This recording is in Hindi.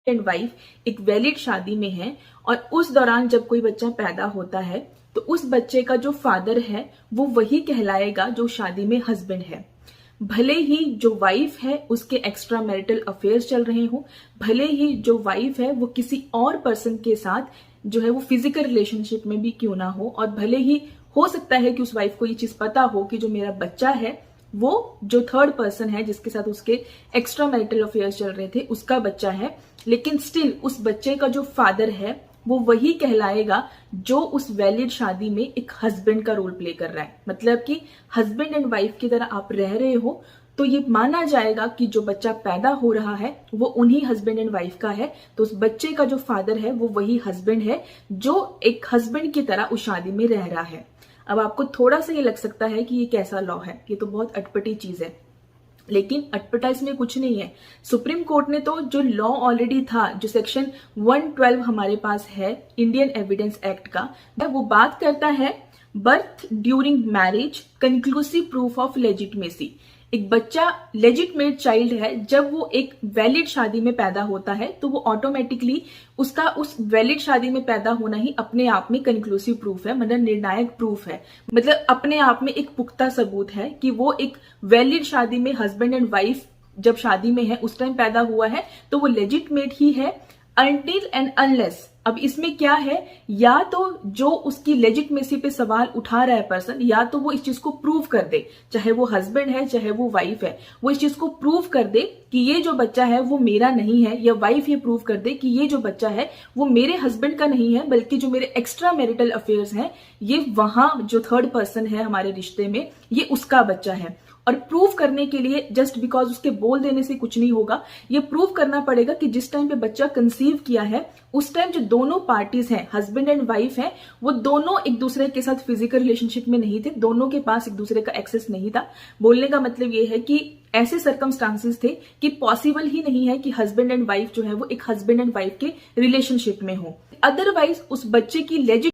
एंड वाइफ एक वैलिड शादी में है और उस दौरान जब कोई बच्चा पैदा होता है तो उस बच्चे का जो फादर है वो वही कहलाएगा जो शादी में हस्बैंड है। भले ही जो वाइफ है उसके एक्स्ट्रा मैरिटल अफेयर्स चल रहे हो, भले ही जो वाइफ है वो किसी और पर्सन के साथ जो है वो फिजिकल रिलेशनशिप में भी क्यों ना हो, और भले ही हो सकता है कि उस वाइफ को ये चीज पता हो कि जो मेरा बच्चा है वो जो थर्ड पर्सन है जिसके साथ उसके एक्स्ट्रा मैरिटल अफेयर्स चल रहे थे उसका बच्चा है, लेकिन स्टिल उस बच्चे का जो फादर है वो वही कहलाएगा जो उस वैलिड शादी में एक हस्बैंड का रोल प्ले कर रहा है। मतलब कि हस्बैंड एंड वाइफ की तरह आप रह रहे हो तो ये माना जाएगा कि जो बच्चा पैदा हो रहा है वो उन्हीं हस्बैंड एंड वाइफ का है, तो उस बच्चे का जो फादर है वो वही हस्बैंड है जो एक हस्बैंड की तरह उस शादी में रह रहा है। अब आपको थोड़ा सा ये लग सकता है कि ये कैसा लॉ है, ये तो बहुत अटपटी चीज है, लेकिन अटपटा इसमें कुछ नहीं है। सुप्रीम कोर्ट ने तो जो लॉ ऑलरेडी था, जो सेक्शन 112 हमारे पास है इंडियन एविडेंस एक्ट का, वो बात करता है birth during marriage conclusive proof of legitimacy. एक बच्चा लेजिटमेट चाइल्ड है जब वो एक वैलिड शादी में पैदा होता है तो वो ऑटोमेटिकली उसका उस वैलिड शादी में पैदा होना ही अपने आप में कंक्लूसिव प्रूफ है, मतलब निर्णायक प्रूफ है, मतलब अपने आप में एक पुख्ता सबूत है कि वो एक वैलिड शादी में हस्बैंड एंड वाइफ जब शादी में है उस टाइम पैदा हुआ है तो वो लेजिटमेट ही है अनटिल एंड अनलेस। अब इसमें क्या है, या तो जो उसकी लेजिटमेसी पे सवाल उठा रहा है पर्सन, या तो वो इस चीज को प्रूव कर दे, चाहे वो हस्बैंड है चाहे वो वाइफ है, वो इस चीज को प्रूव कर दे कि ये जो बच्चा है वो मेरा नहीं है, या वाइफ ये प्रूव कर दे कि ये जो बच्चा है वो मेरे हस्बैंड का नहीं है बल्कि जो मेरे एक्स्ट्रा मैरिटल अफेयर्स हैं ये वहां जो थर्ड पर्सन है हमारे रिश्ते में ये उसका बच्चा है। और प्रूव करने के लिए जस्ट बिकॉज उसके बोल देने से कुछ नहीं होगा, ये प्रूव करना पड़ेगा कि जिस टाइम पे बच्चा कंसीव किया है उस टाइम जो दोनों पार्टीज हैं हस्बैंड एंड वाइफ हैं वो दोनों एक दूसरे के साथ फिजिकल रिलेशनशिप में नहीं थे, दोनों के पास एक दूसरे का एक्सेस नहीं था। बोलने का मतलब ये है कि ऐसे सर्कमस्टांसेस थे कि पॉसिबल ही नहीं है कि हस्बैंड एंड वाइफ जो है वो एक हस्बैंड एंड वाइफ के रिलेशनशिप में हो, अदरवाइज उस बच्चे की लेजिट